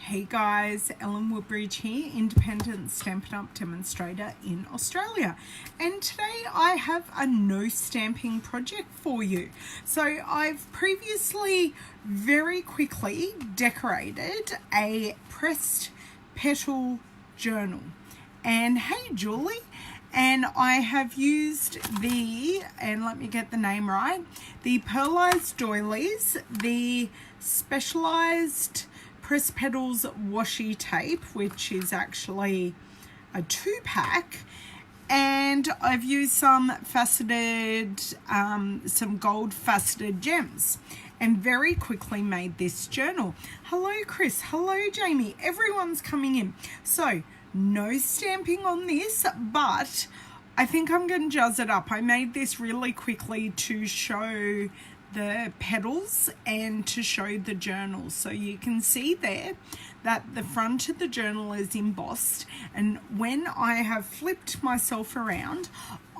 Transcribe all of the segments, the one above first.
Hey guys, Ellen Woodbridge here, independent Stampin' Up demonstrator in Australia. And today I have a no stamping project for you. So I've previously very quickly decorated a pressed petal journal. And hey Julie, and I have used and let me get the name right, the pearlized doilies, the specialized Press Petals washi tape, which is actually a 2-pack, and I've used some faceted, some gold faceted gems, and very quickly made this journal. Hello Chris, hello Jamie, everyone's coming in. So no stamping on this, but I think I'm going to jazz it up. I made this really quickly to show the petals and to show the journal. So you can see there that the front of the journal is embossed, and when I have flipped myself around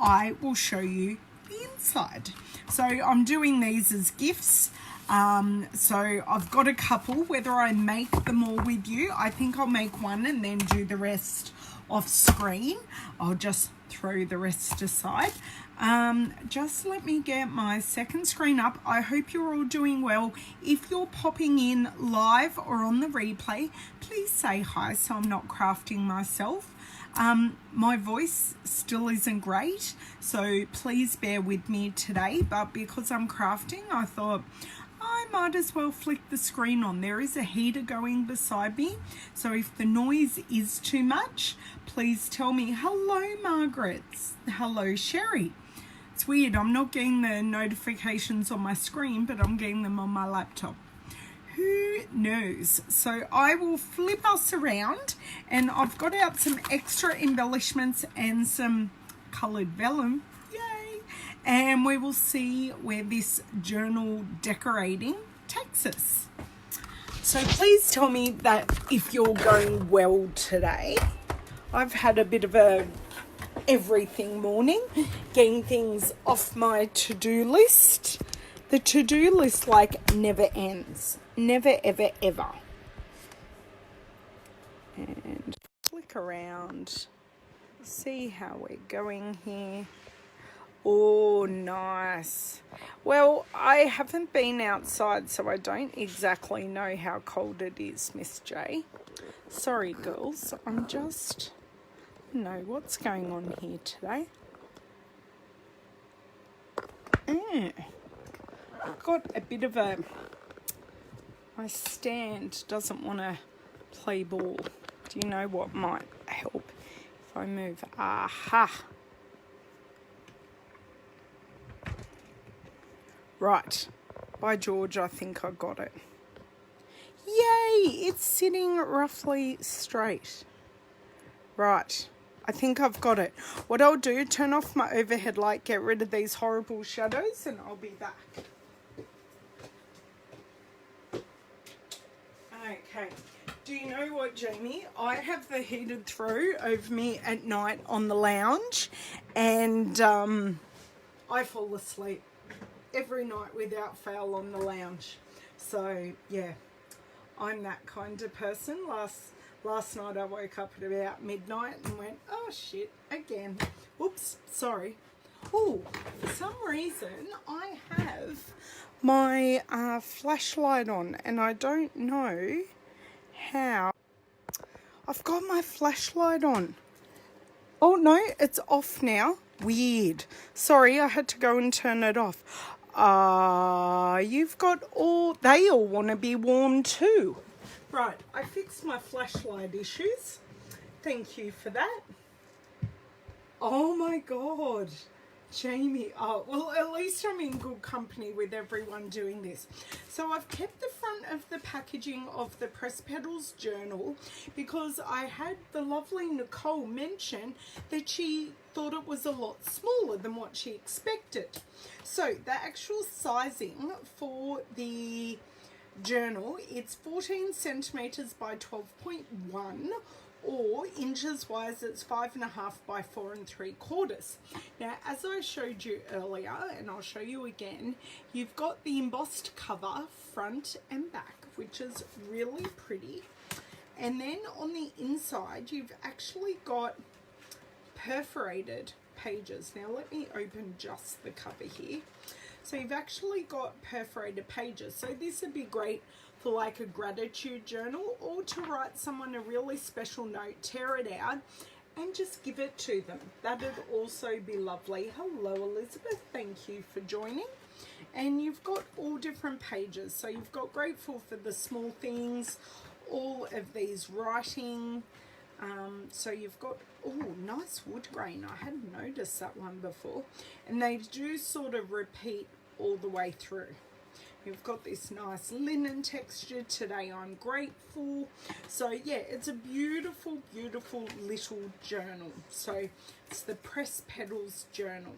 I will show you the inside. So I'm doing these as gifts. So I've got a couple. Whether I make them all with you, I think I'll make one and then do the rest off screen. I'll just throw the rest aside. Just let me get my second screen up. I hope you're all doing well. If you're popping in live or on the replay, please say hi so I'm not crafting myself. My voice still isn't great, so please bear with me today, but because I'm crafting, I thought I might as well flick the screen on. There is a heater going beside me, so if the noise is too much, please tell me. Hello Margaret, hello Sherry. It's weird, I'm not getting the notifications on my screen, but I'm getting them on my laptop. Who knows? So I will flip us around, and I've got out some extra embellishments and some coloured vellum. Yay! And we will see where this journal decorating takes us. So please tell me that if you're going well today. I've had a bit of a everything morning, getting things off my to-do list. The to-do list like never ends. Never, ever, ever. And flick around. See how we're going here. Oh, nice. Well, I haven't been outside, so I don't exactly know how cold it is, Miss J. Sorry, girls. I'm just... know what's going on here today. I've got a bit of a... my stand doesn't want to play ball. Do you know what might help if I move? Aha! Right. By George, I think I got it. Yay! It's sitting roughly straight. Right. I think I've got it. What I'll do, turn off my overhead light, get rid of these horrible shadows, and I'll be back. Okay. Do you know what, Jamie? I have the heated throw over me at night on the lounge, and I fall asleep every night without fail on the lounge. So, yeah, I'm that kind of person. Last night I woke up at about midnight and went, oh shit, again. Oops, sorry. Oh, for some reason I have my flashlight on, and I don't know how. I've got my flashlight on. Oh no, it's off now. Weird. Sorry, I had to go and turn it off. You've got they all want to be warm too. Right, I fixed my flashlight issues. Thank you for that. Oh my God, Jamie. Oh, well, at least I'm in good company with everyone doing this. So I've kept the front of the packaging of the Press Petals journal because I had the lovely Nicole mention that she thought it was a lot smaller than what she expected. So the actual sizing for the journal, it's 14 centimeters by 12.1, or inches wise it's 5.5 by 4 3/4. Now, as I showed you earlier, and I'll show you again, you've got the embossed cover front and back, which is really pretty. And then on the inside, you've actually got perforated pages. Now let me open just the cover here. So you've actually got perforated pages. So this would be great for like a gratitude journal, or to write someone a really special note, tear it out and just give it to them. That'd also be lovely. Hello Elizabeth, thank you for joining. And you've got all different pages. So you've got grateful for the small things, all of these writing. So you've got, oh, nice wood grain. I hadn't noticed that one before. And they do sort of repeat all the way through. You've got this nice linen texture. Today I'm grateful. So yeah, it's a beautiful, beautiful little journal. So it's the Press Petals journal.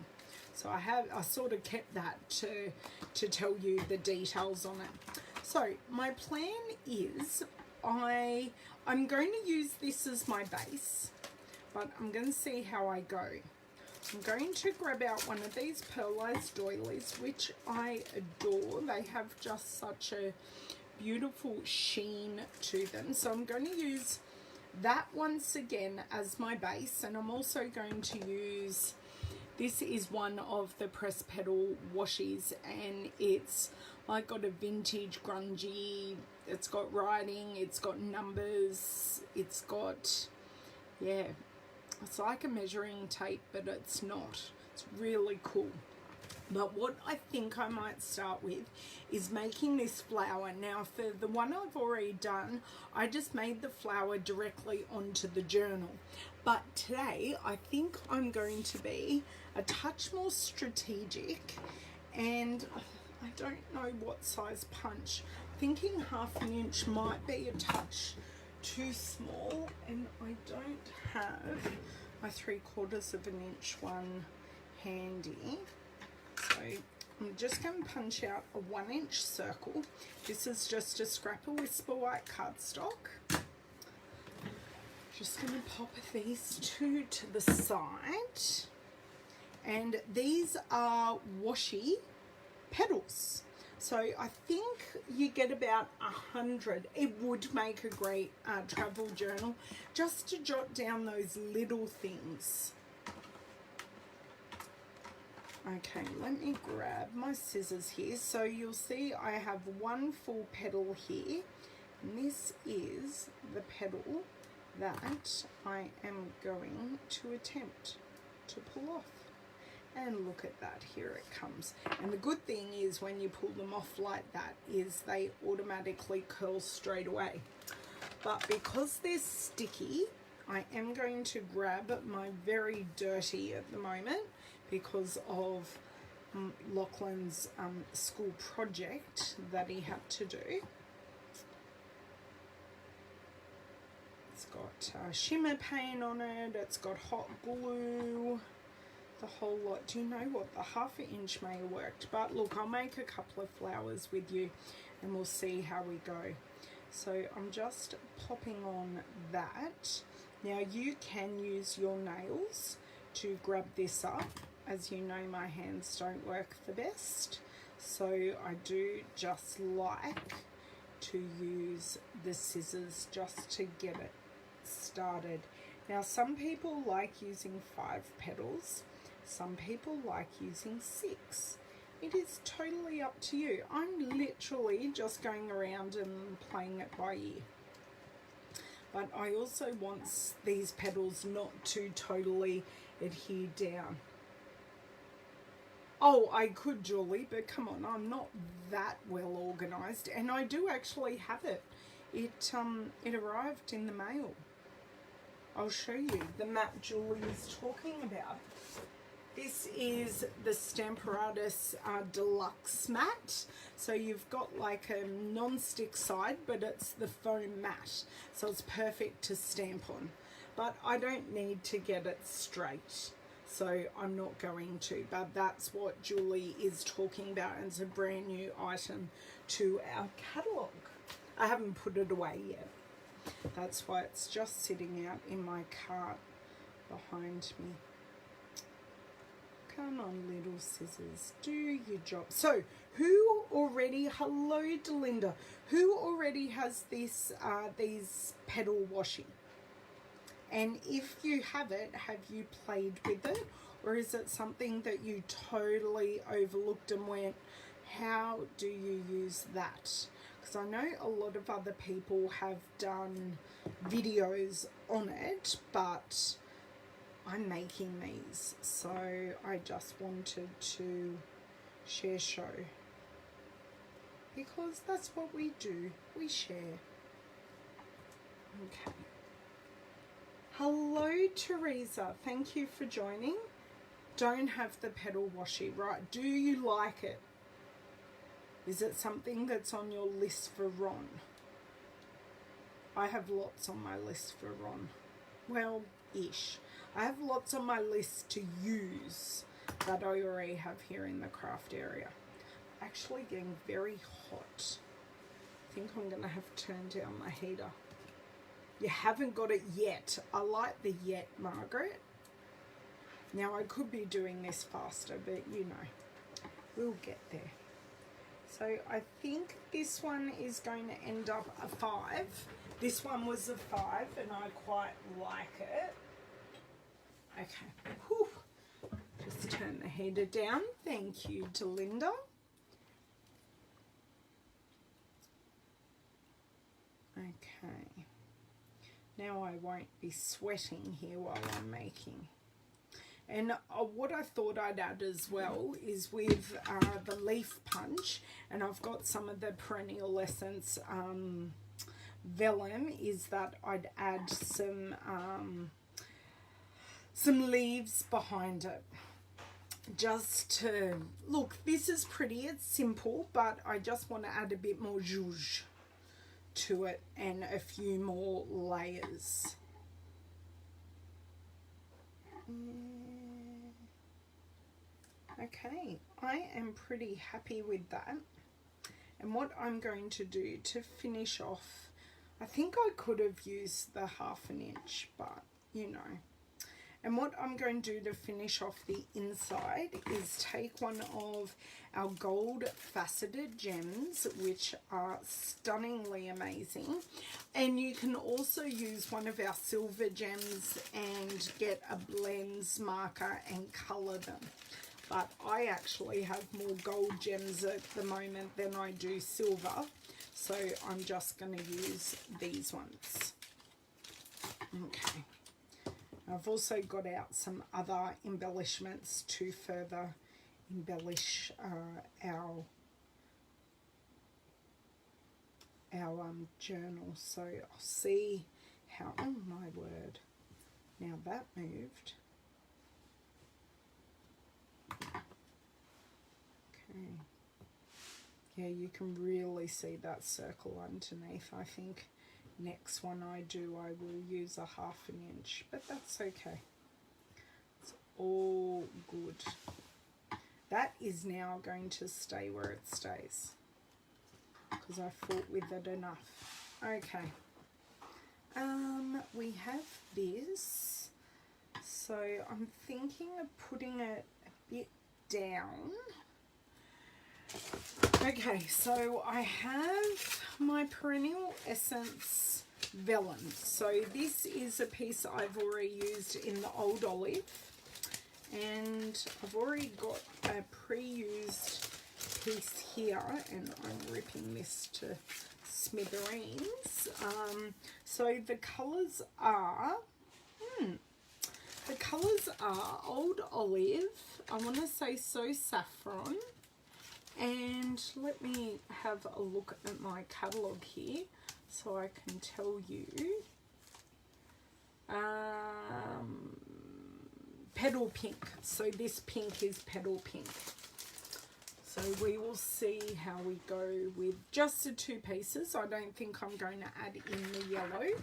So I sort of kept that to tell you the details on it. So my plan is I'm going to use this as my base, but I'm going to see how I go. I'm going to grab out one of these pearlized doilies, which I adore. They have just such a beautiful sheen to them. So I'm going to use that once again as my base, and I'm also going to use, this is one of the Press Petal washies, and it's like got a vintage grungy, it's got writing, it's got numbers, it's got, yeah, it's like a measuring tape, but it's not. It's really cool. But what I think I might start with is making this flower. Now for the one I've already done, I just made the flower directly onto the journal. But today I think I'm going to be a touch more strategic, and I don't know what size punch. Thinking 1/2 inch might be a touch too small, and I don't have my 3/4 inch one handy. So I'm just going to punch out a 1 inch circle. This is just a scrap of Whisper White cardstock. Just going to pop these two to the side. And these are washi petals. So I think you get about 100. It would make a great travel journal, just to jot down those little things. Okay, let me grab my scissors here. So you'll see I have one full petal here, and this is the petal that I am going to attempt to pull off. And look at that, here it comes. And the good thing is when you pull them off like that is they automatically curl straight away. But because they're sticky, I am going to grab my very dirty at the moment because of Lachlan's school project that he had to do. It's got shimmer paint on it, it's got hot glue, the whole lot. Do you know what? The 1/2 inch may have worked, but look, I'll make a couple of flowers with you and we'll see how we go. So I'm just popping on that. Now you can use your nails to grab this up. As you know, my hands don't work the best, so I do just like to use the scissors just to get it started. Now some people like using 5 petals, some people like using 6. It is totally up to you. I'm literally just going around and playing it by ear. But I also want these petals not to totally adhere down. Oh, I could, Julie, but come on, I'm not that well organised, and I do actually have it. It arrived in the mail. I'll show you the mat Julie is talking about. This is the Stamparatus Deluxe mat. So you've got like a non-stick side, but it's the foam mat. So it's perfect to stamp on. But I don't need to get it straight, so I'm not going to. But that's what Julie is talking about as a brand new item to our catalogue. I haven't put it away yet. That's why it's just sitting out in my cart behind me. Come on, little scissors, do your job. So, who already, hello Delinda, who already has this, these Petal Washi? And if you have it, have you played with it? Or is it something that you totally overlooked and went, how do you use that? Because I know a lot of other people have done videos on it, but I'm making these, so I just wanted to show, because that's what we do, we share. Okay. Hello Teresa, thank you for joining. Don't have the Petal Washi, right? Do you like it? Is it something that's on your list for Ron? I have lots on my list for Ron. Well, ish. I have lots on my list to use that I already have here in the craft area. Actually getting very hot. I think I'm going to have to turn down my heater. You haven't got it yet. I like the yet, Margaret. Now I could be doing this faster, but you know, we'll get there. So I think this one is going to end up a 5. This one was a 5 and I quite like it. Okay, whew. Just turn the heater down. Thank you to Linda. Okay, now I won't be sweating here while I'm making. And what I thought I'd add as well is with the leaf punch, and I've got some of the Perennial Essence vellum, is that I'd add some leaves behind it. Just to, look, this is pretty, it's simple, but I just want to add a bit more zhuzh to it and a few more layers. Okay, I am pretty happy with that. And what I'm going to do to finish off, I think I could have used the 1/2 inch, but you know. And what I'm going to do to finish off the inside is take one of our gold faceted gems, which are stunningly amazing. And you can also use one of our silver gems and get a blends marker and colour them. But I actually have more gold gems at the moment than I do silver, so I'm just going to use these ones. Okay. I've also got out some other embellishments to further embellish our journal. So I'll see how, oh my word, now that moved. Okay. Yeah, you can really see that circle underneath. I think next one I do, I will use a 1/2 inch, but that's okay. It's all good. That is now going to stay where it stays because I fought with it enough. Okay. We have this. So I'm thinking of putting it a bit down. Okay, so I have my Perennial Essence vellum. So this is a piece I've already used in the Old Olive, and I've already got a pre-used piece here, and I'm ripping this to smithereens. So the colours are Old Olive, I want to say So Saffron, and let me have a look at my catalogue here so I can tell you. Petal Pink. So this pink is Petal Pink. So we will see how we go with just the 2 pieces. I don't think I'm going to add in the yellow,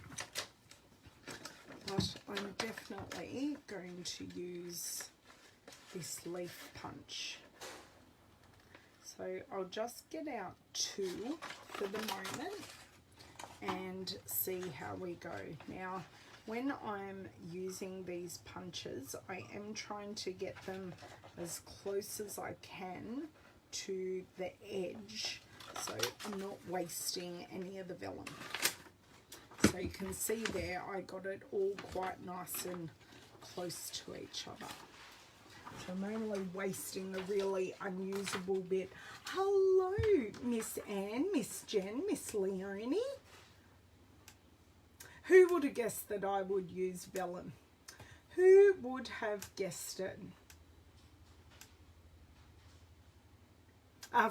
but I'm definitely going to use this leaf punch. So I'll just get out 2 for the moment and see how we go. Now, when I'm using these punches, I am trying to get them as close as I can to the edge, so I'm not wasting any of the vellum. So you can see there, I got it all quite nice and close to each other. So I'm only wasting the really unusable bit. Hello, Miss Anne, Miss Jen, Miss Leonie. Who would have guessed that I would use vellum? Who would have guessed it?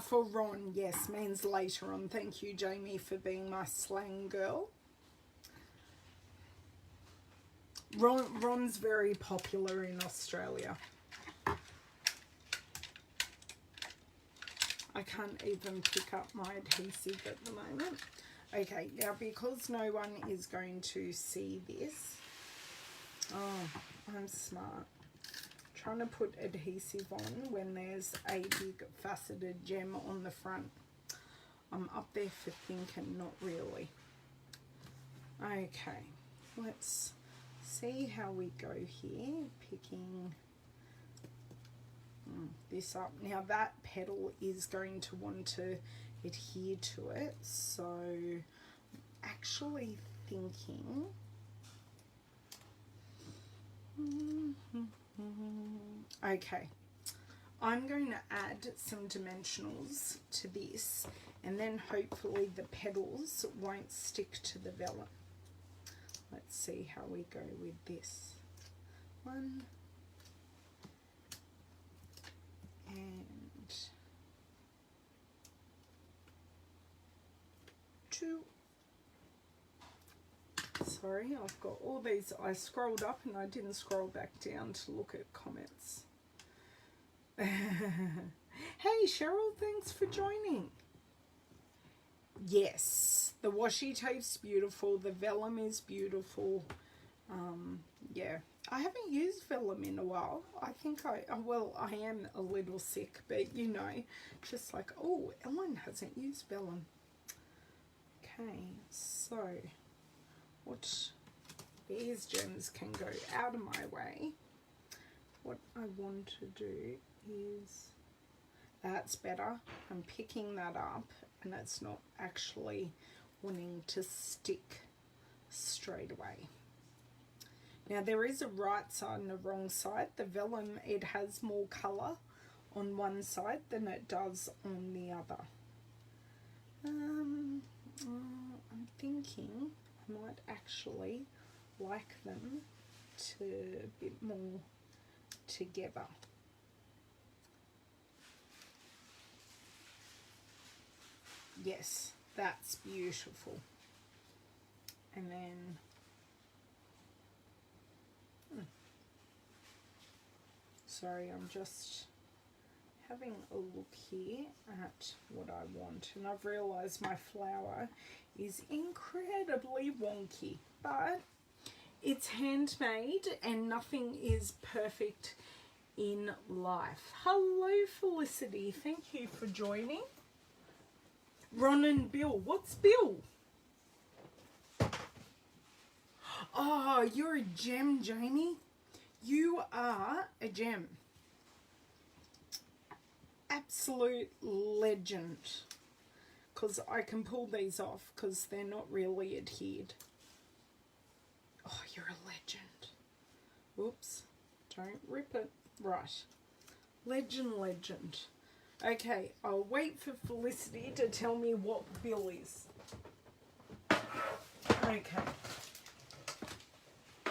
For Ron, yes, means later on. Thank you, Jamie, for being my slang girl. Ron's very popular in Australia. I can't even pick up my adhesive at the moment. Okay, now because no one is going to see this, oh, I'm smart. Trying to put adhesive on when there's a big faceted gem on the front. I'm up there for thinking, not really. Okay, let's see how we go here, picking this up. Now that petal is going to want to adhere to it, so I'm actually thinking okay, I'm going to add some dimensionals to this, and then hopefully the petals won't stick to the vellum. Let's see how we go with this. 1 and 2. Sorry, I've got all these. I scrolled up and I didn't scroll back down to look at comments. Hey Cheryl, thanks for joining. Yes, the washi tape's beautiful, the vellum is beautiful. Yeah, I haven't used vellum in a while. I think I am a little sick, but you know, just like, oh, Ellen hasn't used vellum. Okay, so what, these gems can go out of my way. What I want to do is, that's better. I'm picking that up and it's not actually wanting to stick straight away. Now there is a right side and a wrong side. The vellum, it has more colour on one side than it does on the other. I'm thinking I might actually like them to a bit more together. Yes, that's beautiful. And then sorry, I'm just having a look here at what I want, and I've realised my flower is incredibly wonky, but it's handmade and nothing is perfect in life. Hello Felicity, thank you for joining. Ron and Bill, what's Bill? Oh, you're a gem, Jamie. You are a gem. Absolute legend. Because I can pull these off because they're not really adhered. Oh, you're a legend. Oops, don't rip it. Right. Legend, legend. Okay, I'll wait for Felicity to tell me what Bill is. Okay.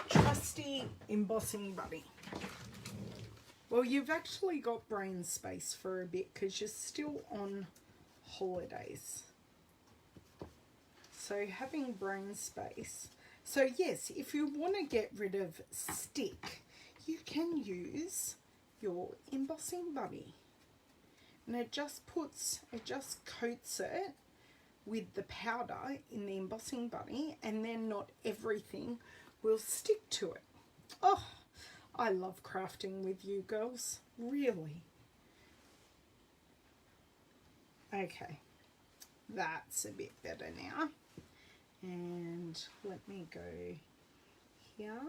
Trusty embossing buddy. Well, you've actually got brain space for a bit because you're still on holidays. So having brain space. So yes, if you want to get rid of stick, you can use your embossing buddy. And it just coats it with the powder in the embossing buddy, and then not everything will stick to it. Oh, I love crafting with you girls, really. Okay, that's a bit better now. And let me go here.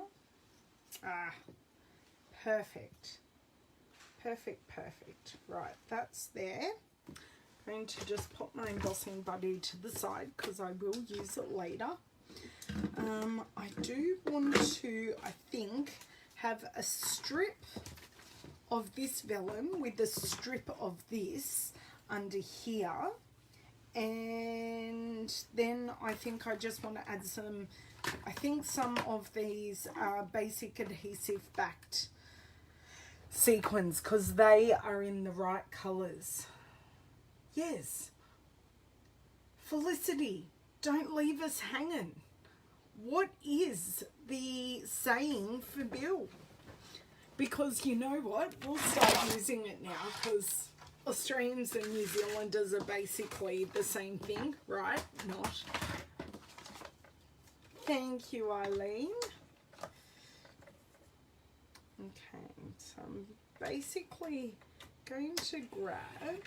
Ah, perfect. Perfect. Right, that's there. I'm going to just pop my embossing buddy to the side because I will use it later. I do want to, I think, have a strip of this vellum with a strip of this under here. And then I think I just want to add some, I think some of these are basic adhesive backed sequins because they are in the right colours. Yes. Felicity, don't leave us hanging. What is the saying for Bill? Because you know what? We'll start using it now because Australians and New Zealanders are basically the same thing, right? Not. Thank you, Eileen. Okay, so I'm basically going to grab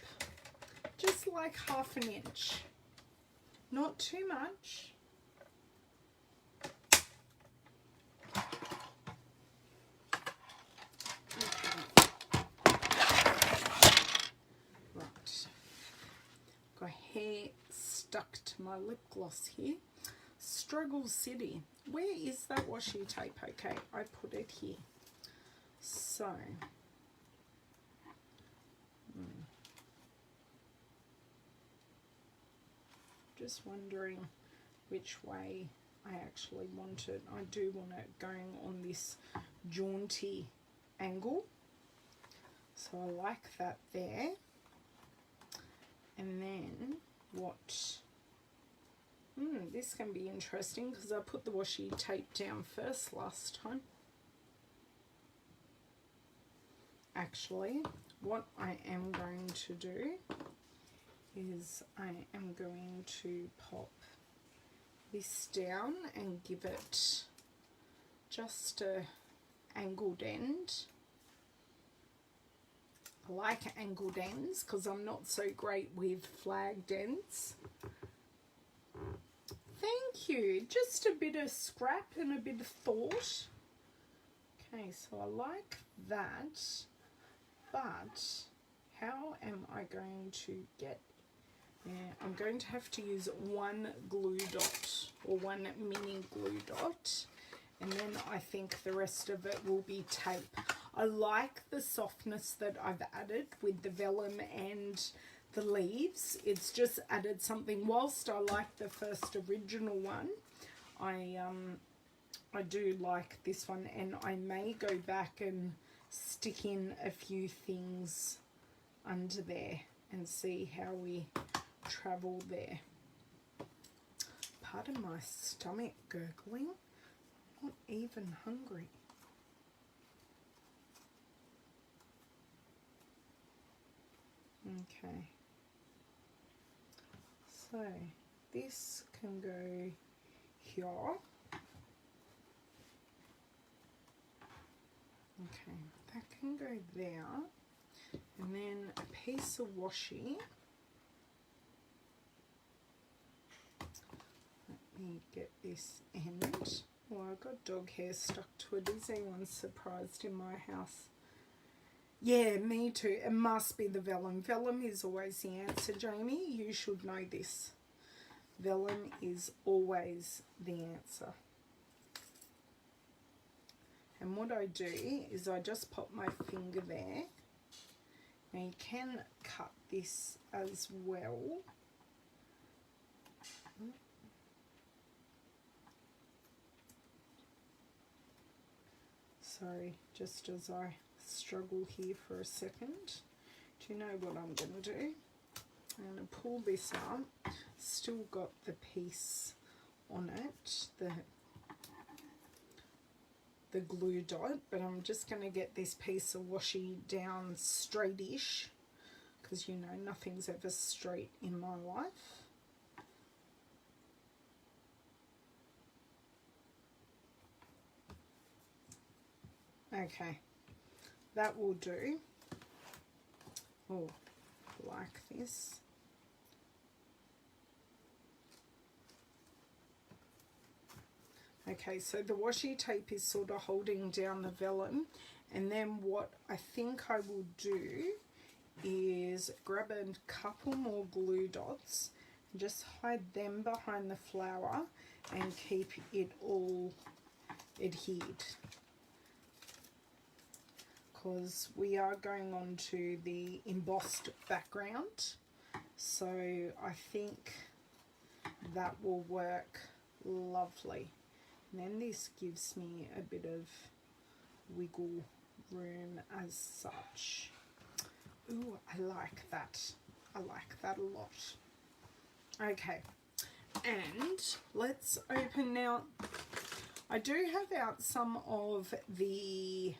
just like 1/2 inch. Not too much. Got hair stuck to my lip gloss here. Struggle City. Where is that washi tape? Okay, I put it here. So, just wondering which way I actually want it. I do want it going on this jaunty angle. So I like that there. And then what, this can be interesting because I put the washi tape down first last time. Actually, what I am going to do is I am going to pop this down and give it just a angled end. I like angled ends because I'm not so great with flagged ends. Thank you. Just a bit of scrap and a bit of thought. Okay, so I like that, but how am I going to get there? I'm going to have to use one glue dot or one mini glue dot, and then I think the rest of it will be tape. I like the softness that I've added with the vellum and the leaves. It's just added something. Whilst I like the first original one, I do like this one, and I may go back and stick in a few things under there and see how we travel there. Pardon my stomach gurgling. I'm not even hungry. Okay, so this can go here. Okay, that can go there, and then a piece of washi. Let me get this end. Oh, I've got dog hair stuck to it. Is anyone surprised in my house? Yeah, me too. It must be the vellum. Vellum is always the answer, Jamie. You should know this. Vellum is always the answer. And what I do is I just pop my finger there. Now you can cut this as well. Sorry, just as I struggle here for a second. Do you know what I'm going to do? I'm going to pull this up. Still got the piece on it, the glue dot, but I'm just going to get this piece of washi down straightish, because you know nothing's ever straight in my life. Okay, that will do. Oh, like this. Okay, so the washi tape is sort of holding down the vellum, and then what I think I will do is grab a couple more glue dots and just hide them behind the flower and keep it all adhered, because we are going on to the embossed background, so I think that will work lovely. And then this gives me a bit of wiggle room as such. Ooh, I like that. I like that a lot. Okay, and let's open now. I do have out some of the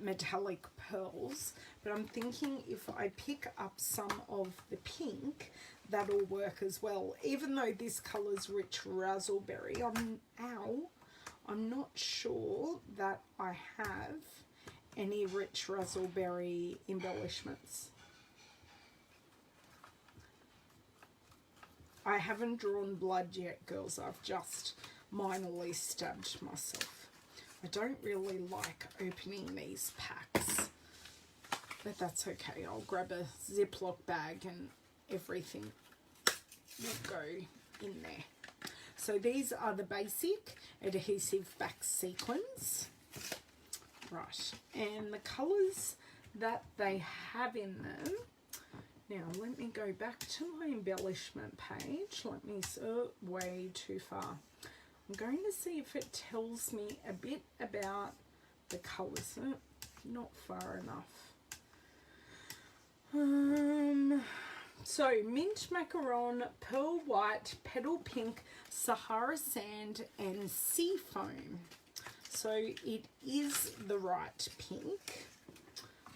metallic pearls, but I'm thinking if I pick up some of the pink, that'll work as well. Even though this colour's rich raspberry, I'm not sure that I have any rich raspberry embellishments. I haven't drawn blood yet, girls. I've just minorly stabbed myself. I don't really like opening these packs, but that's okay. I'll grab a Ziploc bag and everything will go in there. So these are the basic adhesive back sequins. Right, and the colours that they have in them. Now let me go back to my embellishment page. Let me, way too far. I'm going to see if it tells me a bit about the colours. Not far enough. So mint macaron, pearl white, petal pink, Sahara sand and sea foam. So it is the right pink.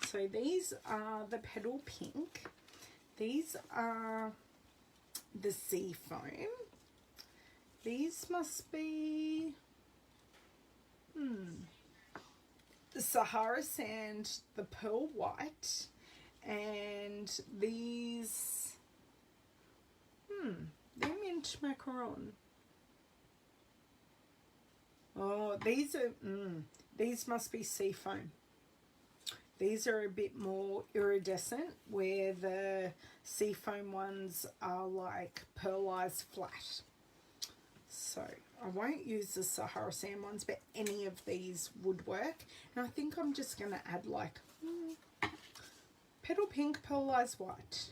So these are the petal pink. These are the sea foam. These must be the Sahara sand, the pearl white, and these they're mint macaron. Oh, these are these must be sea foam. These are a bit more iridescent, where the sea foam ones are like pearlized flat. So I won't use the Sahara sand ones, but any of these would work. And I think I'm just going to add like petal pink, pearlized white.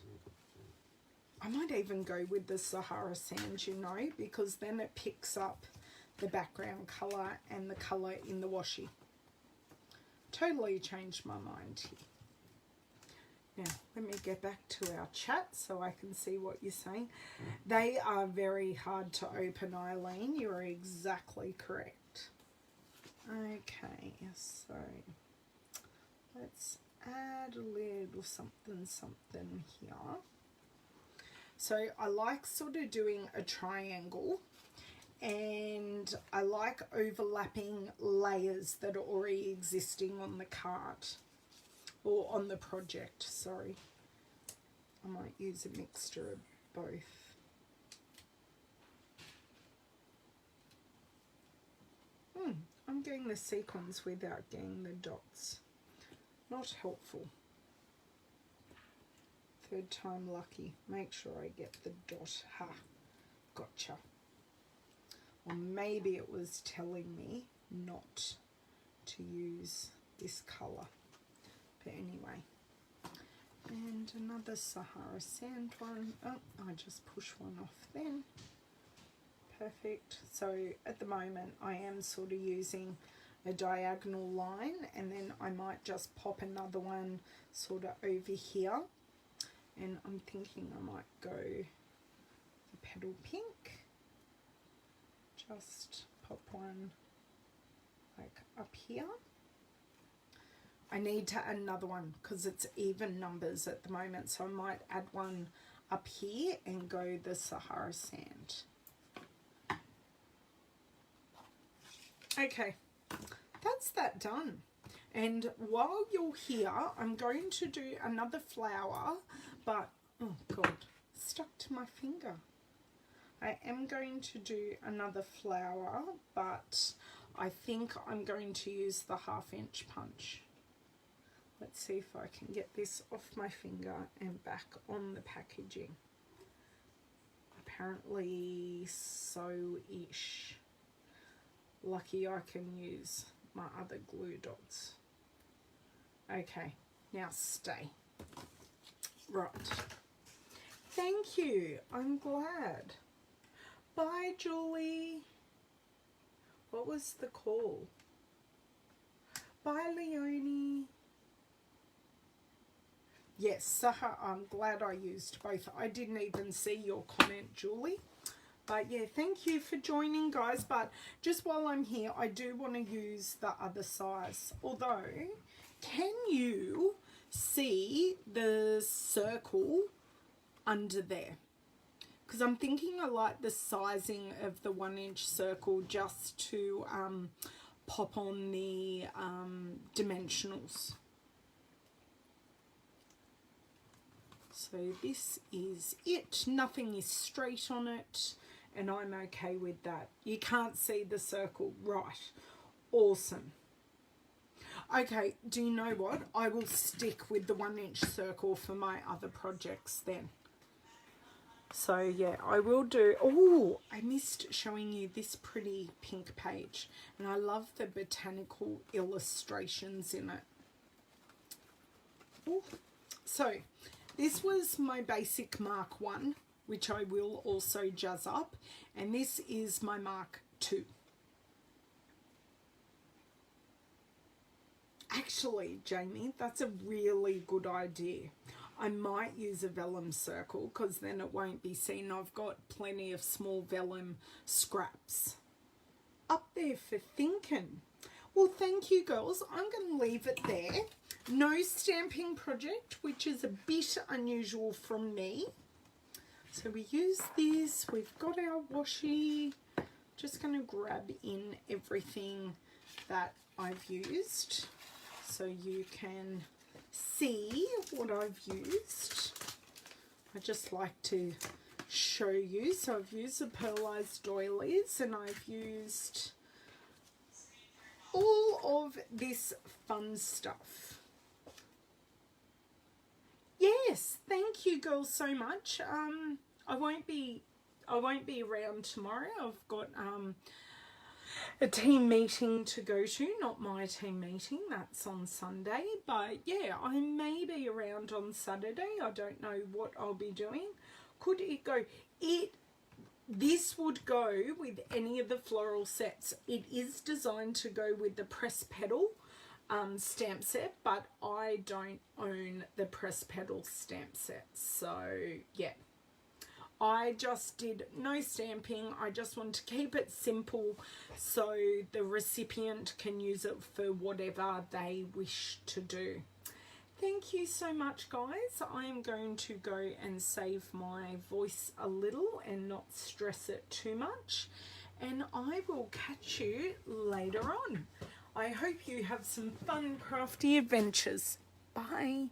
I might even go with the Sahara sand, you know, because then it picks up the background colour and the colour in the washi. Totally changed my mind here. Now, let me get back to our chat so I can see what you're saying. They are very hard to open, Eileen. You're exactly correct. Okay, so let's add a little something here. So I like sort of doing a triangle, and I like overlapping layers that are already existing on the card. Or on the project, sorry. I might use a mixture of both. I'm getting the sequins without getting the dots. Not helpful. Third time lucky. Make sure I get the dot. Ha! Gotcha. Or maybe it was telling me not to use this colour. But anyway, and another Sahara sand one. Oh, I just push one off then. Perfect. So at the moment I am sort of using a diagonal line, and then I might just pop another one sort of over here. And I'm thinking I might go the petal pink. Just pop one like up here. I need to add another one because it's even numbers at the moment, so I might add one up here and go the Sahara sand. Okay, that's that done. And while you're here, I'm going to do another flower, but oh god, stuck to my finger. I am going to do another flower, but I think I'm going to use the 1/2 inch punch. Let's see if I can get this off my finger and back on the packaging. Apparently so-ish. Lucky I can use my other glue dots. Okay, now stay. Right. Thank you. I'm glad. Bye, Julie. What was the call? Bye, Leonie. Yes, Saha, I'm glad I used both. I didn't even see your comment, Julie. But yeah, thank you for joining, guys. But just while I'm here, I do want to use the other size. Although, can you see the circle under there? Because I'm thinking I like the sizing of the 1 inch circle just to pop on the dimensionals. So this is it. Nothing is straight on it, and I'm okay with that. You can't see the circle, right? Awesome. Okay, do you know what? I will stick with the 1 inch circle for my other projects then. So yeah, I will do. Oh, I missed showing you this pretty pink page, and I love the botanical illustrations in it. Ooh. So this was my basic Mark 1, which I will also jazz up, and this is my Mark 2. Actually, Jamie, that's a really good idea. I might use a vellum circle because then it won't be seen. I've got plenty of small vellum scraps up there for thinking. Well, thank you, girls. I'm going to leave it there. No stamping project, which is a bit unusual from me. So we use this. We've got our washi. Just going to grab in everything that I've used so you can see what I've used. I just like to show you. So I've used the pearlized doilies, and I've used all of this fun stuff. Yes, thank you, girls, so much. I won't be around tomorrow. I've got a team meeting to go to, not my team meeting, that's on Sunday, but yeah, I may be around on Saturday. I don't know what I'll be doing. Could it go? This would go with any of the floral sets. It is designed to go with the press petal stamp set, but I don't own the press petal stamp set, so yeah. I just did no stamping. I just want to keep it simple so the recipient can use it for whatever they wish to do. Thank you so much, guys. I am going to go and save my voice a little and not stress it too much. And I will catch you later on. I hope you have some fun crafty adventures. Bye.